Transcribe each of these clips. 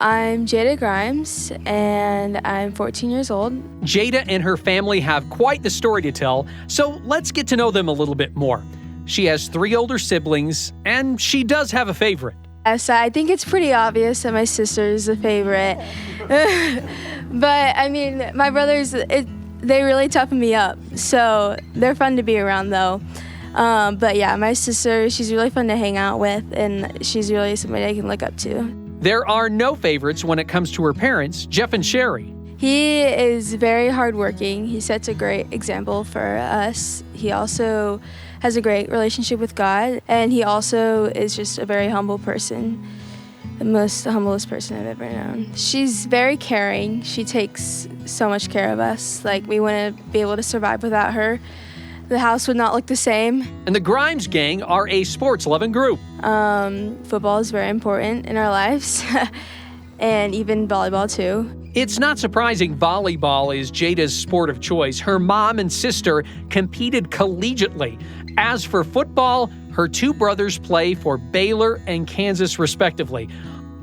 I'm Jada Grimes, and I'm 14 years old. Jada and her family have quite the story to tell, so let's get to know them a little bit more. She has 3 older siblings, and she does have a favorite. So I think it's pretty obvious that my sister is the favorite. But, I mean, my brothers, they really toughen me up, so they're fun to be around, though. But yeah, my sister, she's really fun to hang out with, and she's really somebody I can look up to. There are no favorites when it comes to her parents, Jeff and Sheri. He is very hardworking. He sets a great example for us. He also has a great relationship with God, and he also is just a very humble person, the most humblest person I've ever known. She's very caring. She takes so much care of us. Like, we wouldn't be able to survive without her. The house would not look the same. And the Grimes gang are a sports-loving group. Football is very important in our lives, and even volleyball too. It's not surprising volleyball is Jada's sport of choice. Her mom and sister competed collegiately. As for football, her 2 brothers play for Baylor and Kansas respectively.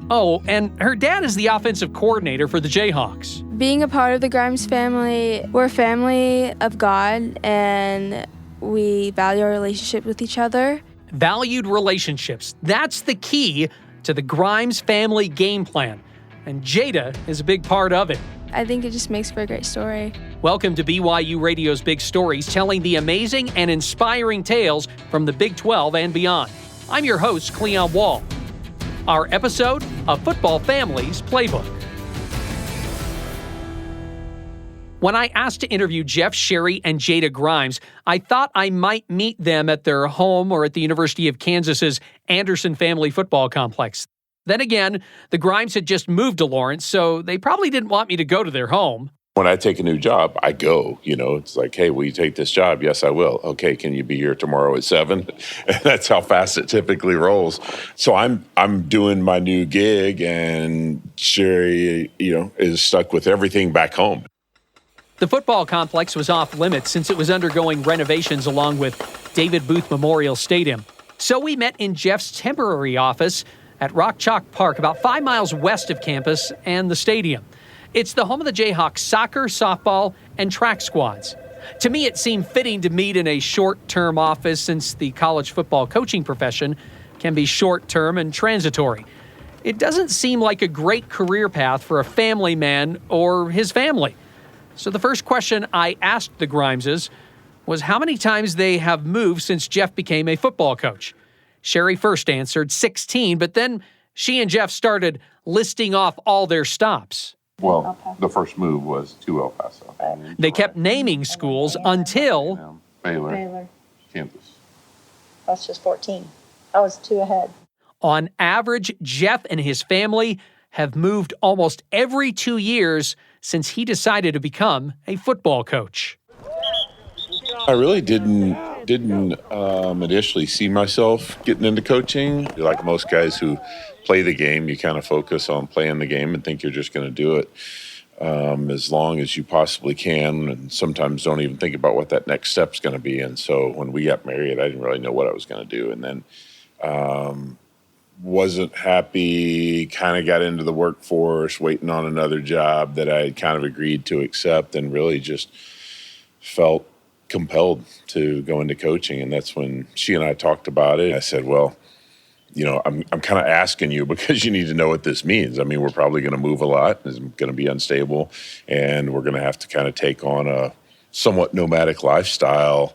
Oh, and her dad is the offensive coordinator for the Jayhawks. Being a part of the Grimes family, we're a family of God, and we value our relationship with each other. Valued relationships. That's the key to the Grimes family game plan. And Jada is a big part of it. I think it just makes for a great story. Welcome to BYU Radio's Big Stories, telling the amazing and inspiring tales from the Big 12 and beyond. I'm your host, Cleon Wall. Our episode, A Football Family's Playbook. When I asked to interview Jeff, Sheri, and Jada Grimes, I thought I might meet them at their home or at the University of Kansas's Anderson Family Football Complex. Then again, the Grimes had just moved to Lawrence, so they probably didn't want me to go to their home. When I take a new job, I go, it's like, hey, will you take this job? Yes, I will. Okay, can you be here tomorrow at 7? And that's how fast it typically rolls. So I'm doing my new gig, and Sheri, is stuck with everything back home. The football complex was off limits since it was undergoing renovations along with David Booth Memorial Stadium. So we met in Jeff's temporary office at Rock Chalk Park, about 5 miles west of campus and the stadium. It's the home of the Jayhawks soccer, softball, and track squads. To me, it seemed fitting to meet in a short-term office since the college football coaching profession can be short-term and transitory. It doesn't seem like a great career path for a family man or his family. So the first question I asked the Grimeses was how many times they have moved since Jeff became a football coach. Sheri first answered 16, but then she and Jeff started listing off all their stops. Well, the first move was to El Paso. They kept naming schools until Baylor, Kansas. That's just 14. I was 2 ahead. On average, Jeff and his family have moved almost every 2 years since he decided to become a football coach. I really didn't initially see myself getting into coaching. Like most guys who play the game, you kind of focus on playing the game and think you're just going to do it as long as you possibly can, and sometimes don't even think about what that next step's going to be. And so when we got married, I didn't really know what I was going to do. And then wasn't happy, kind of got into the workforce, waiting on another job that I had kind of agreed to accept, and really just felt compelled to go into coaching. And that's when she and I talked about it. I said, well, I'm kind of asking you because you need to know what this means. I mean, we're probably going to move a lot. It's going to be unstable, and we're going to have to kind of take on a somewhat nomadic lifestyle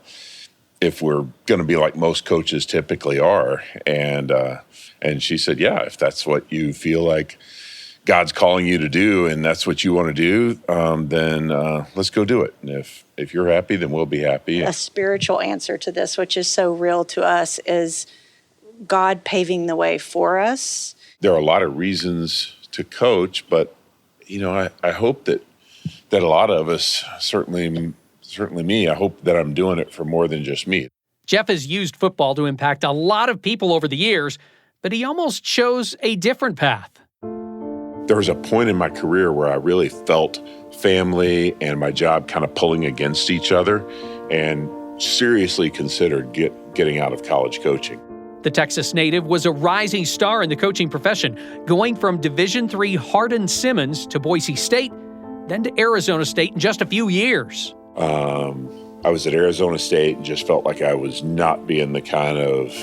if we're going to be like most coaches typically are. And she said, yeah, if that's what you feel like God's calling you to do and that's what you want to do, then let's go do it. And if you're happy, then we'll be happy. A spiritual answer to this, which is so real to us, is God paving the way for us. There are a lot of reasons to coach, but, I hope that a lot of us, certainly me, I hope that I'm doing it for more than just me. Jeff has used football to impact a lot of people over the years, but he almost chose a different path. There was a point in my career where I really felt family and my job kind of pulling against each other, and seriously considered getting out of college coaching. The Texas native was a rising star in the coaching profession, going from Division III Hardin-Simmons to Boise State, then to Arizona State in just a few years. I was at Arizona State and just felt like I was not being the kind of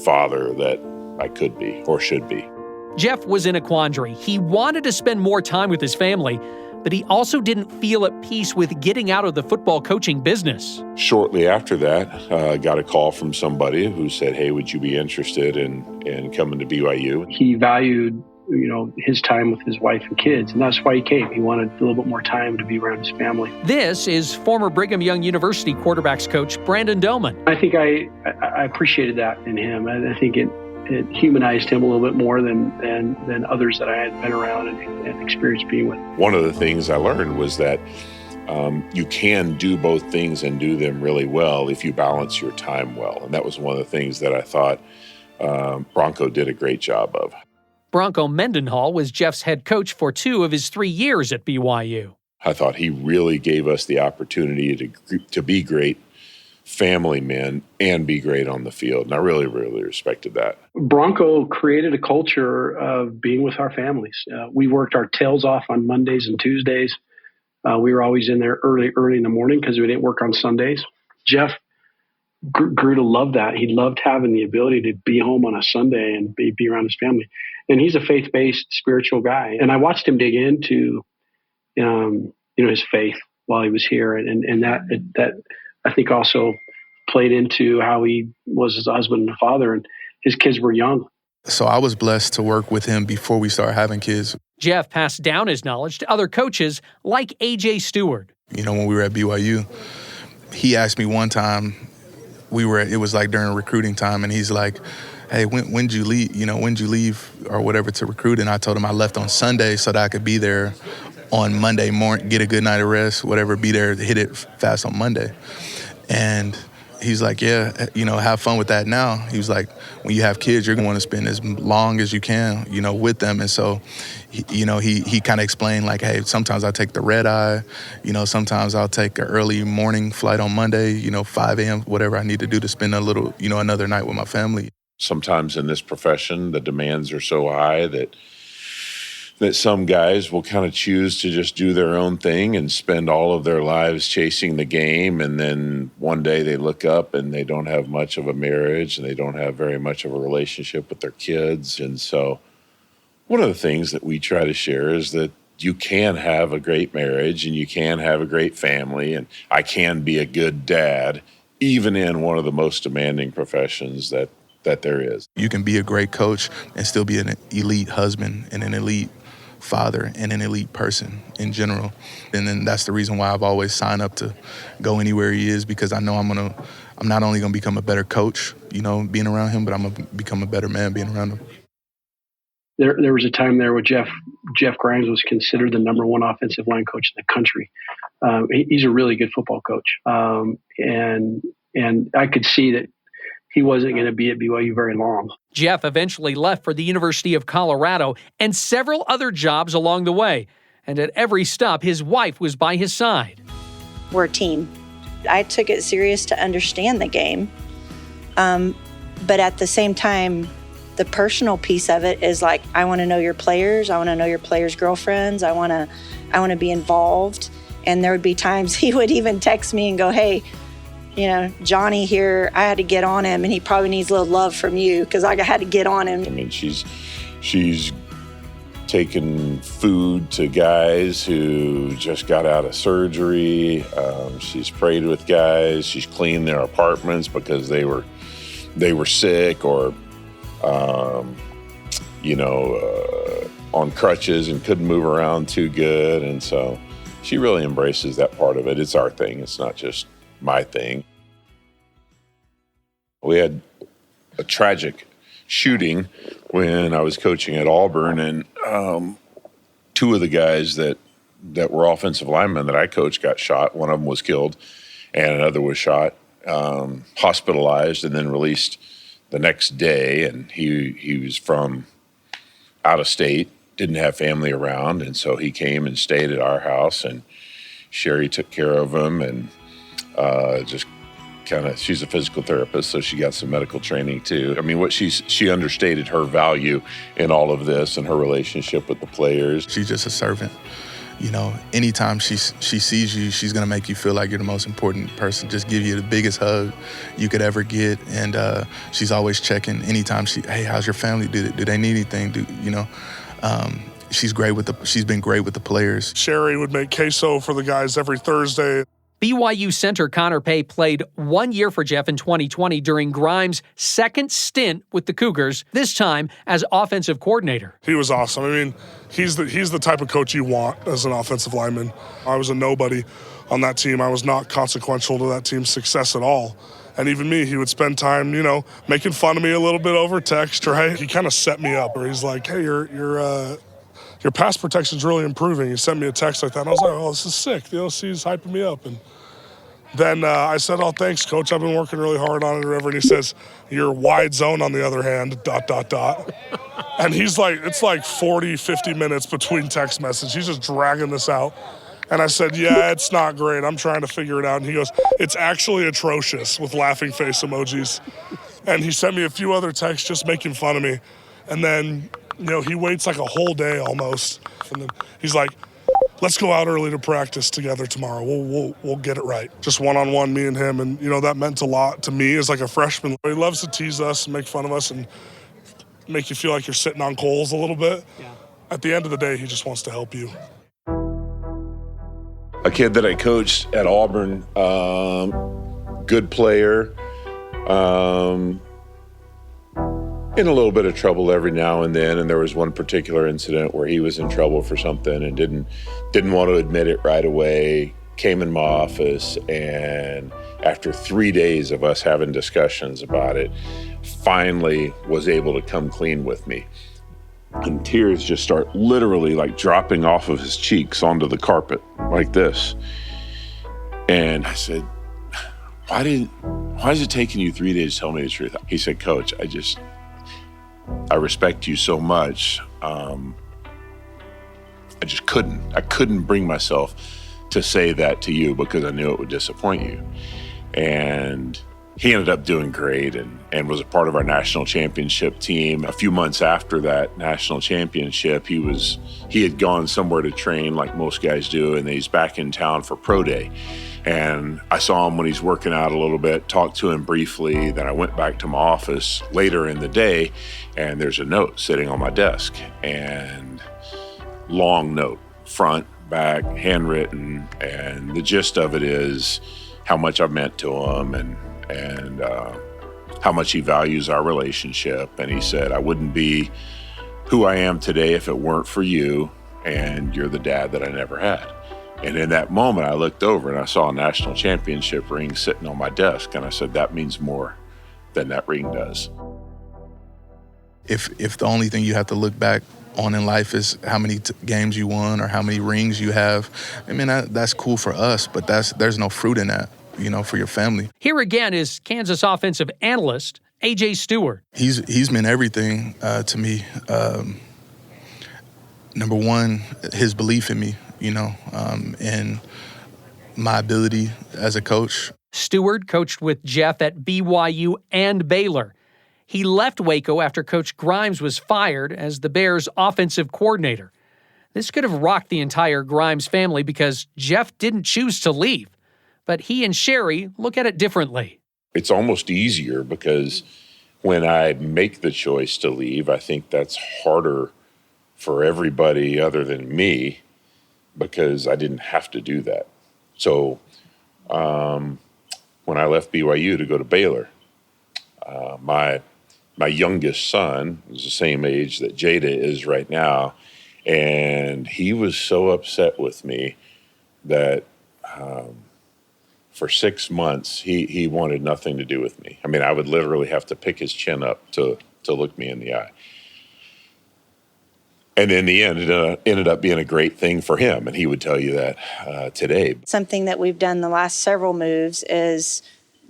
father that I could be or should be. Jeff was in a quandary. He wanted to spend more time with his family, but he also didn't feel at peace with getting out of the football coaching business. Shortly after that, I got a call from somebody who said, hey, would you be interested in coming to BYU? He valued, his time with his wife and kids, and that's why he came. He wanted a little bit more time to be around his family. This is former Brigham Young University quarterbacks coach Brandon Doman. I think I appreciated that in him. I think it humanized him a little bit more than others that I had been around and experienced being with. One of the things I learned was that you can do both things and do them really well if you balance your time well. And that was one of the things that I thought Bronco did a great job of. Bronco Mendenhall was Jeff's head coach for 2 of his 3 years at BYU. I thought he really gave us the opportunity to be great family men and be great on the field. And I really, really respected that. Bronco created a culture of being with our families. We worked our tails off on Mondays and Tuesdays. We were always in there early in the morning because we didn't work on Sundays. Jeff grew to love that. He loved having the ability to be home on a Sunday and be around his family. And he's a faith-based spiritual guy. And I watched him dig into, his faith while he was here. And that I think also played into how he was as a husband and a father, and his kids were young. So I was blessed to work with him before we started having kids. Jeff passed down his knowledge to other coaches like A.J. Steward. When we were at BYU, he asked me one time, it was like during recruiting time, and he's like, hey, when'd you leave, when'd you leave or whatever to recruit? And I told him I left on Sunday so that I could be there on Monday morning, get a good night of rest, whatever, be there, hit it fast on Monday. And he's like, yeah, have fun with that now. He was like, when you have kids, you're going to want to spend as long as you can, with them. And so, he kind of explained like, hey, sometimes I'll take the red eye, sometimes I'll take an early morning flight on Monday, 5 a.m., whatever I need to do to spend a little, another night with my family. Sometimes in this profession, the demands are so high that some guys will kind of choose to just do their own thing and spend all of their lives chasing the game. And then one day they look up and they don't have much of a marriage and they don't have very much of a relationship with their kids. And so one of the things that we try to share is that you can have a great marriage and you can have a great family, and I can be a good dad, even in one of the most demanding professions that there is. You can be a great coach and still be an elite husband and an elite father and an elite person in general. And then that's the reason why I've always signed up to go anywhere he is, because I know I'm not only going to become a better coach, being around him, but I'm going to become a better man being around him. There was a time there where Jeff Grimes was considered the number 1 offensive line coach in the country. He's a really good football coach. And I could see that he wasn't going to be at BYU very long. Jeff eventually left for the University of Colorado and several other jobs along the way. And at every stop, his wife was by his side. We're a team. I took it serious to understand the game. But at the same time, the personal piece of it is like, I want to know your players. I want to know your players' girlfriends. I want to be involved. And there would be times he would even text me and go, hey, Johnny here, I had to get on him, and he probably needs a little love from you because I had to get on him. I mean, she's taken food to guys who just got out of surgery. She's prayed with guys. She's cleaned their apartments because they were sick or, on crutches and couldn't move around too good. And so she really embraces that part of it. It's our thing. It's not just my thing. We had a tragic shooting when I was coaching at Auburn, and 2 of the guys that were offensive linemen that I coached got shot. One of them was killed, and another was shot, hospitalized, and then released the next day. And he was from out of state, didn't have family around, and so he came and stayed at our house, and Sheri took care of him and just she's a physical therapist, so she got some medical training too. I mean, she understated her value in all of this and her relationship with the players. She's just a servant. You know, anytime she sees you, she's gonna make you feel like you're the most important person. Just give you the biggest hug you could ever get, and she's always checking. Anytime hey, how's your family? Do they need anything? She's been great with the players. Sheri would make queso for the guys every Thursday. BYU center Connor Pay played 1 year for Jeff in 2020 during Grimes' second stint with the Cougars, this time as offensive coordinator. He was awesome. I mean, he's the type of coach you want as an offensive lineman. I was a nobody on that team. I was not consequential to that team's success at all. And even me, he would spend time, making fun of me a little bit over text, right? He kind of set me up, where he's like, hey, your pass protection's really improving. He sent me a text like that, and I was like, oh, this is sick. The OC is hyping me up. And then I said, oh, thanks, Coach. I've been working really hard on it or whatever. And he says, your wide zone, on the other hand, ... And he's like, it's like 40, 50 minutes between text messages. He's just dragging this out. And I said, yeah, it's not great. I'm trying to figure it out. And he goes, it's actually atrocious, with laughing face emojis. And he sent me a few other texts just making fun of me. And then, he waits like a whole day almost. And then he's like, let's go out early to practice together tomorrow. We'll get it right. Just one-on-one, me and him. And, that meant a lot to me as like a freshman. He loves to tease us and make fun of us and make you feel like you're sitting on coals a little bit. Yeah. At the end of the day, he just wants to help you. A kid that I coached at Auburn, good player, in a little bit of trouble every now and then, and there was one particular incident where he was in trouble for something and didn't want to admit it right away, came in my office, and after 3 days of us having discussions about it, finally was able to come clean with me. And tears just start literally like dropping off of his cheeks onto the carpet like this. And I said, why is it taking you 3 days to tell me the truth? He said, Coach, I respect you so much. I just couldn't. I couldn't bring myself to say that to you because I knew it would disappoint you. And he ended up doing great and was a part of our national championship team. A few months after that national championship, he had gone somewhere to train like most guys do, and he's back in town for pro day. And I saw him when he's working out a little bit, talked to him briefly. Then I went back to my office later in the day, and there's a note sitting on my desk, and long note, front, back, handwritten. And the gist of it is how much I've meant to him and how much he values our relationship. And he said, I wouldn't be who I am today if it weren't for you, and you're the dad that I never had. And in that moment, I looked over and I saw a national championship ring sitting on my desk. And I said, that means more than that ring does. If the only thing you have to look back on in life is how many games you won or how many rings you have, I mean, that's cool for us, but there's no fruit in that, for your family. Here again is Kansas offensive analyst A.J. Steward. He's meant everything to me. Number one, his belief in me, and my ability as a coach. Steward coached with Jeff at BYU and Baylor. He left Waco after Coach Grimes was fired as the Bears' offensive coordinator. This could have rocked the entire Grimes family because Jeff didn't choose to leave. But he and Sheri look at it differently. It's almost easier because when I make the choice to leave, I think that's harder for everybody other than me because I didn't have to do that. So when I left BYU to go to Baylor, my youngest son was the same age that Jada is right now, and he was so upset with me that for 6 months he wanted nothing to do with me. I mean, I would literally have to pick his chin up to look me in the eye. And in the end, it ended up being a great thing for him, and he would tell you that today. Something that we've done the last several moves is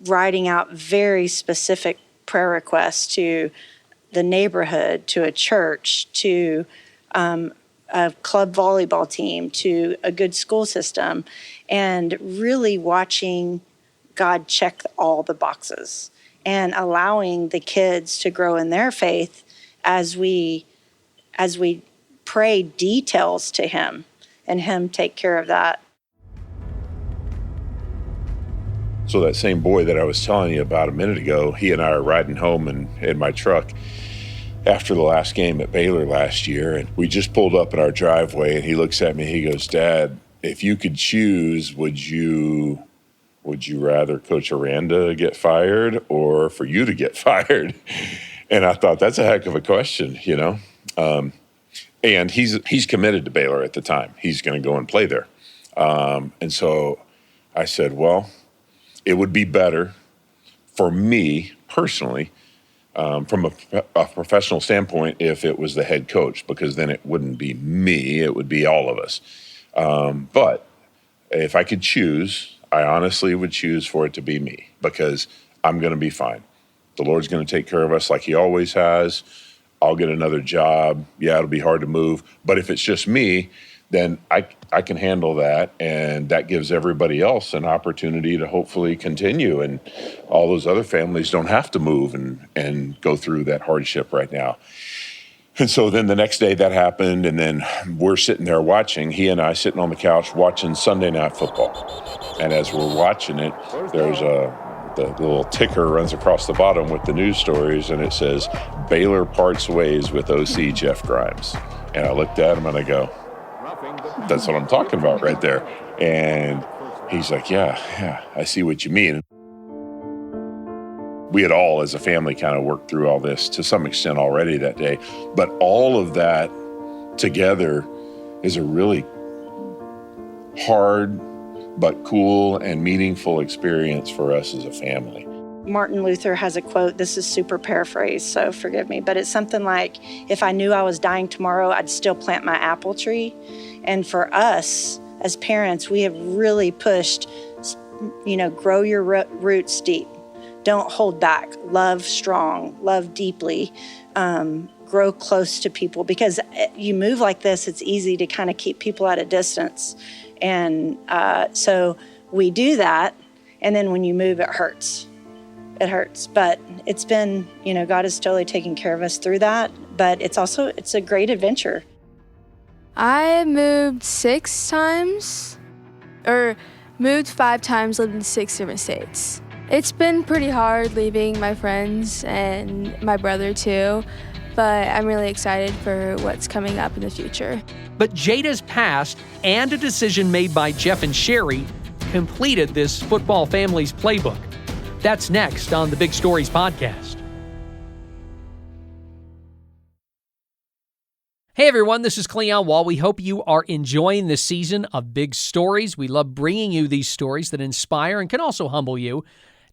writing out very specific prayer requests to the neighborhood, to a church, to a club volleyball team, to a good school system, and really watching God check all the boxes and allowing the kids to grow in their faith as we pray details to him and him take care of that. So that same boy that I was telling you about a minute ago, he and I are riding home in my truck after the last game at Baylor last year, and we just pulled up in our driveway, and he looks at me, he goes, "Dad, if you could choose, would you rather Coach Aranda get fired or for you to get fired?" And I thought, that's a heck of a question, you know? And he's committed to Baylor at the time. He's going to go and play there. And so I said, well, it would be better for me personally, from a professional standpoint, if it was the head coach, because then it wouldn't be me, it would be all of us. But if I could choose, I honestly would choose for it to be me, because I'm going to be fine. The Lord's going to take care of us like he always has. I'll get another job. Yeah, it'll be hard to move. But if it's just me, then I can handle that, and that gives everybody else an opportunity to hopefully continue, and all those other families don't have to move and go through that hardship right now. And so then the next day that happened, and then we're sitting there watching, he and I sitting on the couch watching Sunday Night Football. And as we're watching it, there's the little ticker runs across the bottom with the news stories, and it says, "Baylor parts ways with OC Jeff Grimes." And I looked at him and I go, that's what I'm talking about right there. And he's like, yeah, I see what you mean. We had all, as a family, kind of worked through all this to some extent already that day. But all of that together is a really hard but cool and meaningful experience for us as a family. Martin Luther has a quote, this is super paraphrased, so forgive me, but it's something like, if I knew I was dying tomorrow, I'd still plant my apple tree. And for us as parents, we have really pushed, grow your roots deep. Don't hold back. Love strong, love deeply, grow close to people, because you move like this, it's easy to kind of keep people at a distance. And so we do that, and then when you move, it hurts. It hurts, but it's been, God has totally taken care of us through that, but it's a great adventure. I moved 5 times, lived in 6 different states. It's been pretty hard leaving my friends and my brother too, but I'm really excited for what's coming up in the future. But Jada's past and a decision made by Jeff and Sheri completed this football family's playbook. That's next on the Big Stories podcast. Hey everyone, this is Cleon Wall. We hope you are enjoying this season of Big Stories. We love bringing you these stories that inspire and can also humble you.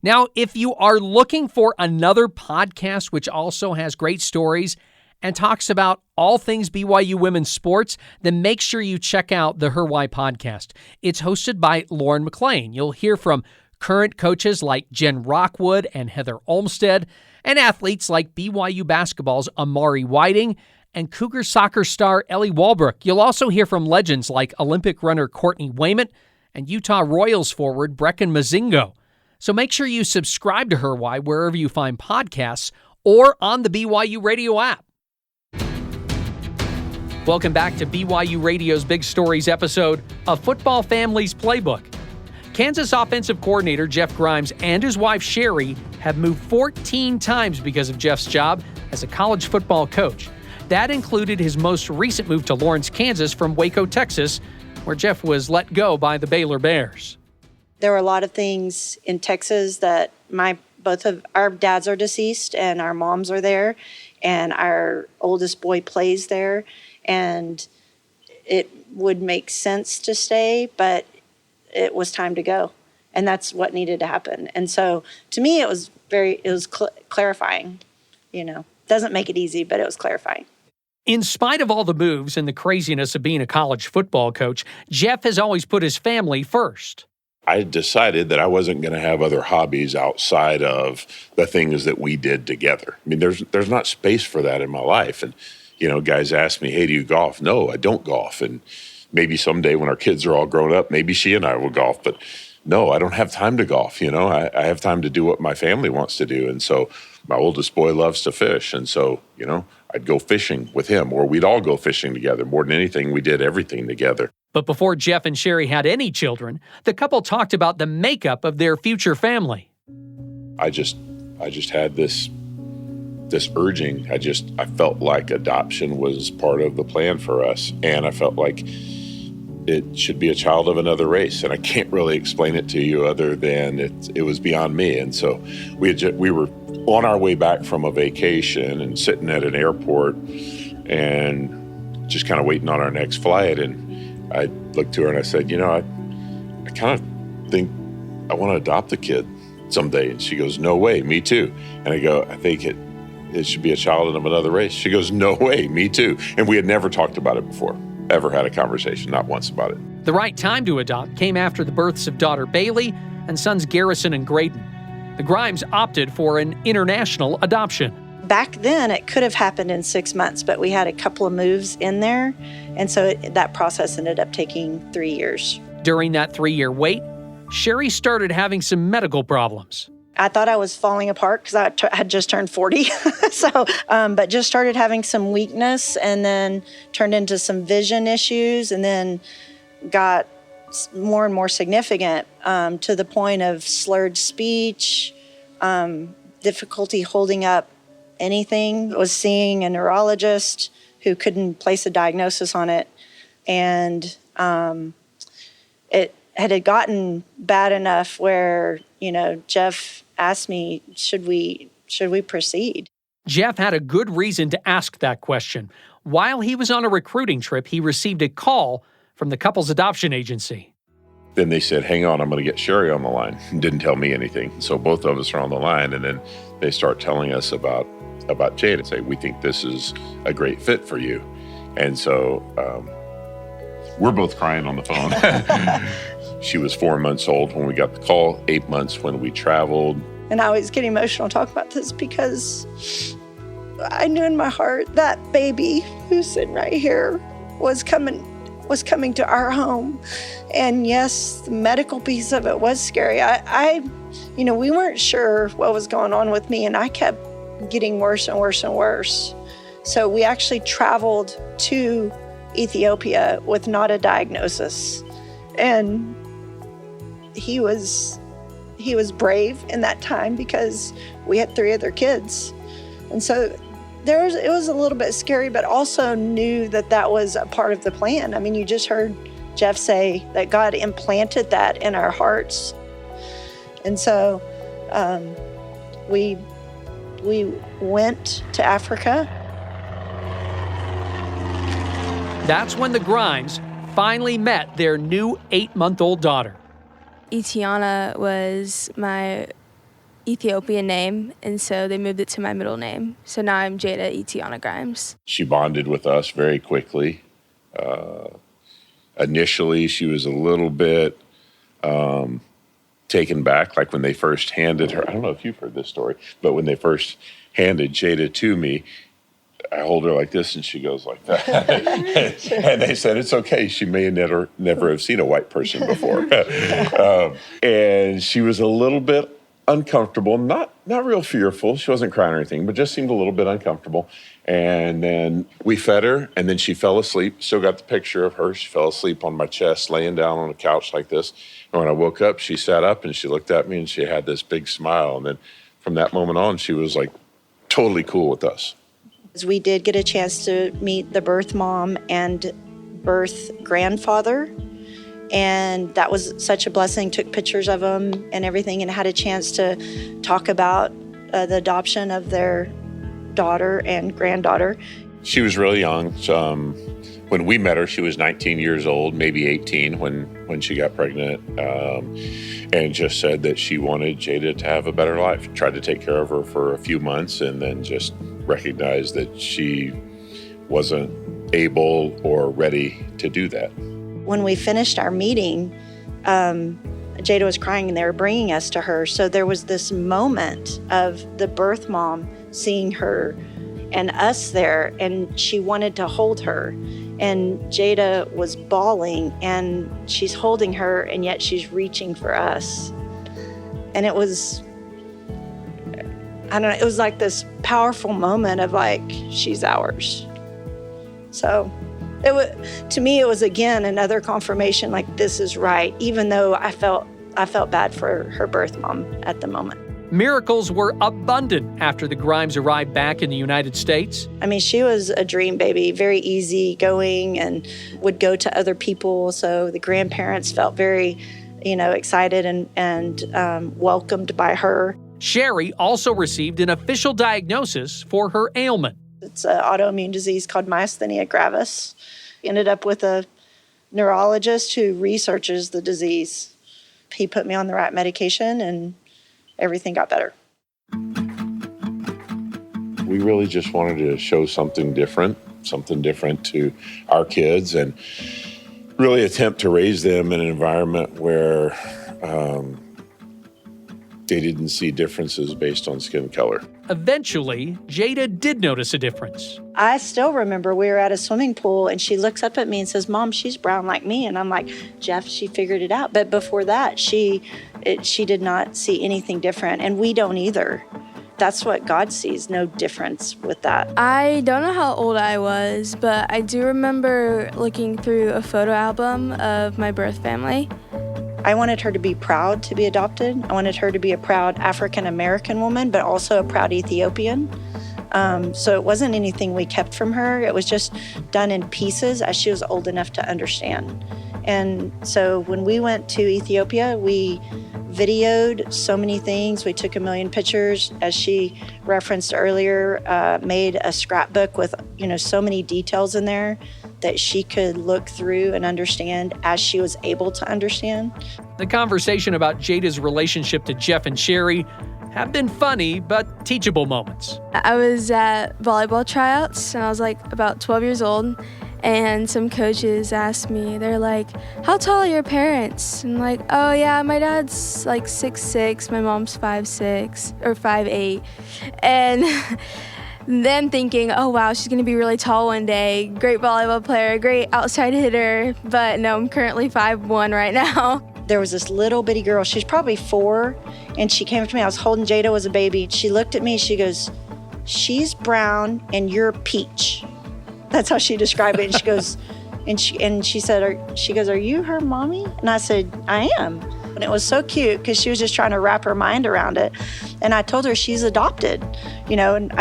Now, if you are looking for another podcast which also has great stories and talks about all things BYU women's sports, then make sure you check out the Her Why podcast. It's hosted by Lauren McLean. You'll hear from current coaches like Jen Rockwood and Heather Olmstead, and athletes like BYU basketball's Amari Whiting and Cougar soccer star Ellie Walbrook. You'll also hear from legends like Olympic runner Courtney Wayment and Utah Royals forward Brecken Mozingo. So make sure you subscribe to Her Why wherever you find podcasts or on the BYU Radio app. Welcome back to BYU Radio's Big Stories episode of Football Family's Playbook. Kansas offensive coordinator Jeff Grimes and his wife Sheri have moved 14 times because of Jeff's job as a college football coach. That included his most recent move to Lawrence, Kansas from Waco, Texas, where Jeff was let go by the Baylor Bears. There were a lot of things in Texas that both of our dads are deceased and our moms are there, and our oldest boy plays there, and it would make sense to stay, but it was time to go, and that's what needed to happen. And so to me, it was clarifying. Doesn't make it easy, but it was clarifying. In spite of all the moves and the craziness of being a college football coach, Jeff has always put his family first. I decided that I wasn't going to have other hobbies outside of the things that we did together. I mean, there's not space for that in my life. And, guys ask me, hey, do you golf? No, I don't golf. And maybe someday when our kids are all grown up, maybe she and I will golf. But no, I don't have time to golf. I have time to do what my family wants to do. And so my oldest boy loves to fish. And so, I'd go fishing with him, or we'd all go fishing together. More than anything, we did everything together. But before Jeff and Sheri had any children, the couple talked about the makeup of their future family. I just had this urging. I felt like adoption was part of the plan for us. And I felt like it should be a child of another race. And I can't really explain it to you other than it was beyond me. And so we were on our way back from a vacation and sitting at an airport and just kind of waiting on our next flight. And I looked to her and I said, I kind of think I want to adopt a kid someday. And she goes, no way, me too. And I go, I think it should be a child of another race. She goes, no way, me too. And we had never talked about it before, ever had a conversation, not once about it. The right time to adopt came after the births of daughter Bailey and sons Garrison and Graydon. The Grimes opted for an international adoption. Back then, it could have happened in 6 months, but we had a couple of moves in there. And so that process ended up taking 3 years. During that 3-year wait, Sheri started having some medical problems. I thought I was falling apart because I had just turned 40. But just started having some weakness and then turned into some vision issues and then got more and more significant to the point of slurred speech, difficulty holding up anything. I was seeing a neurologist who couldn't place a diagnosis on it. And it had gotten bad enough where, Jeff asked me, should we proceed? Jeff had a good reason to ask that question. While he was on a recruiting trip, he received a call from the couple's adoption agency. Then they said, hang on, I'm going to get Sheri on the line. Didn't tell me anything. So both of us are on the line, and then they start telling us about Jada and say, we think this is a great fit for you. And so we're both crying on the phone. She was 4 months old when we got the call, 8 months when we traveled. And I always get emotional talking about this because I knew in my heart that baby who's sitting right here was coming to our home. And yes, the medical piece of it was scary. We weren't sure what was going on with me, and I kept getting worse and worse and worse. So we actually traveled to Ethiopia with not a diagnosis. And he was brave in that time because we had 3 other kids. And so it was a little bit scary, but also knew that was a part of the plan. I mean, you just heard Jeff say that God implanted that in our hearts. And so we went to Africa. That's when the Grimes finally met their new 8-month-old daughter. Etiana was my Ethiopian name, and so they moved it to my middle name. So now I'm Jada Etiana Grimes. She bonded with us very quickly. Initially, she was a little bit taken back, like when they first handed her. I don't know if you've heard this story, but when they first handed Jada to me, I hold her like this, and she goes like that. And they said, it's okay. She may never have seen a white person before. And she was a little bit uncomfortable, not real fearful. She wasn't crying or anything, but just seemed a little bit uncomfortable. And then we fed her, and then she fell asleep. Still got the picture of her. She fell asleep on my chest, laying down on a couch like this. And when I woke up, she sat up, and she looked at me, and she had this big smile. And then from that moment on, she was like totally cool with us. We did get a chance to meet the birth mom and birth grandfather, and that was such a blessing. Took pictures of them and everything, and had a chance to talk about the adoption of their daughter and granddaughter. She was really young. When we met her, she was 19 years old, maybe 18 when she got pregnant, and just said that she wanted Jada to have a better life. Tried to take care of her for a few months, and then just recognized that she wasn't able or ready to do that. When we finished our meeting, Jada was crying, and they were bringing us to her. So there was this moment of the birth mom seeing her and us there, and she wanted to hold her. and Jada was bawling, and she's holding her, and yet she's reaching for us. And it was, I don't know, it was like this powerful moment of like, she's ours. So to me, it was again another confirmation, like, this is right, even though I felt bad for her birth mom at the moment. Miracles were abundant after the Grimes arrived back in the United States. I mean, she was a dream baby, very easygoing, and would go to other people. So the grandparents felt very, excited and welcomed by her. Sheri also received an official diagnosis for her ailment. It's an autoimmune disease called myasthenia gravis. Ended up with a neurologist who researches the disease. He put me on the right medication, and everything got better. We really just wanted to show something different to our kids, and really attempt to raise them in an environment where they didn't see differences based on skin color. Eventually, Jada did notice a difference. I still remember we were at a swimming pool, and she looks up at me and says, "Mom, she's brown like me." And I'm like, "Jeff, she figured it out." But before that, she did not see anything different, and we don't either. That's what God sees, no difference with that. I don't know how old I was, but I do remember looking through a photo album of my birth family. I wanted her to be proud to be adopted. I wanted her to be a proud African-American woman, but also a proud Ethiopian. So it wasn't anything we kept from her. It was just done in pieces as she was old enough to understand. And so when we went to Ethiopia, we videoed so many things. We took 1 million pictures, as she referenced earlier, made a scrapbook with, so many details in there that she could look through and understand as she was able to understand. The conversation about Jada's relationship to Jeff and Sheri have been funny but teachable moments. I was at volleyball tryouts, and I was like about 12 years old, and some coaches asked me, they're like, "How tall are your parents?" And I'm like, "Oh yeah, my dad's like 6'6", my mom's 5'6", or 5'8", and them thinking, "Oh wow, she's gonna be really tall one day, great volleyball player, great outside hitter," but no, I'm currently 5'1" right now. There was this little bitty girl, she's probably 4, and she came up to me, I was holding Jada as a baby. She looked at me, she goes, "She's brown and you're peach." That's how she described it. And she goes, and she said, "Are you her mommy?" And I said, "I am." And it was so cute because she was just trying to wrap her mind around it. And I told her she's adopted, and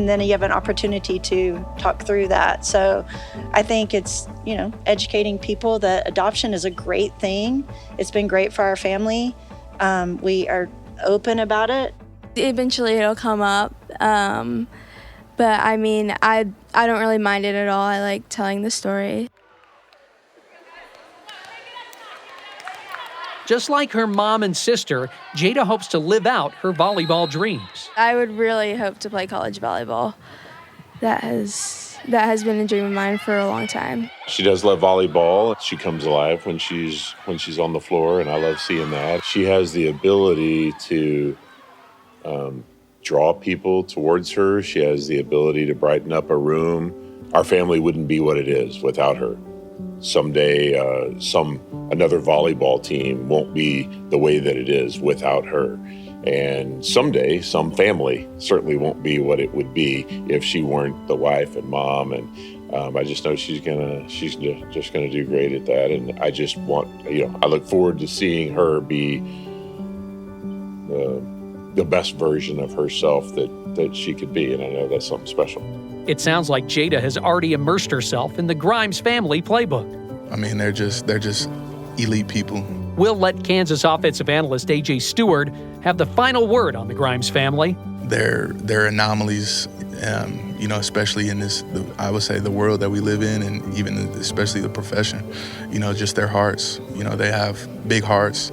then you have an opportunity to talk through that. So I think it's, educating people that adoption is a great thing. It's been great for our family. We are open about it. Eventually it'll come up. But I mean, I don't really mind it at all. I like telling the story. Just like her mom and sister, Jada hopes to live out her volleyball dreams. I would really hope to play college volleyball. That has been a dream of mine for a long time. She does love volleyball. She comes alive when she's on the floor, and I love seeing that. She has the ability to draw people towards her. She has the ability to brighten up a room. Our family wouldn't be what it is without her. Someday, another volleyball team won't be the way that it is without her. And someday, some family certainly won't be what it would be if she weren't the wife and mom. And I just know she's just gonna do great at that. And I just want, I look forward to seeing her be the best version of herself that she could be. And I know that's something special. It sounds like Jada has already immersed herself in the Grimes family playbook. I mean, they're just elite people. We'll let Kansas offensive analyst A.J. Steward have the final word on the Grimes family. They're anomalies, especially in this, I would say, the world that we live in, and even especially the profession. Just their hearts. They have big hearts,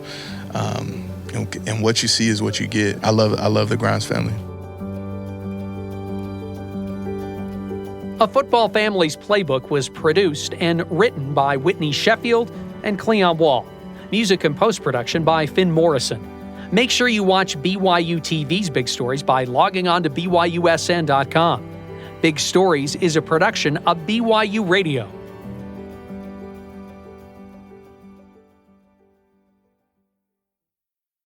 and what you see is what you get. I love the Grimes family. A Football Family's Playbook was produced and written by Whitney Sheffield and Cleon Wall. Music and post-production by Finn Morrison. Make sure you watch BYUTV's Big Stories by logging on to BYUSN.com. Big Stories is a production of BYU Radio.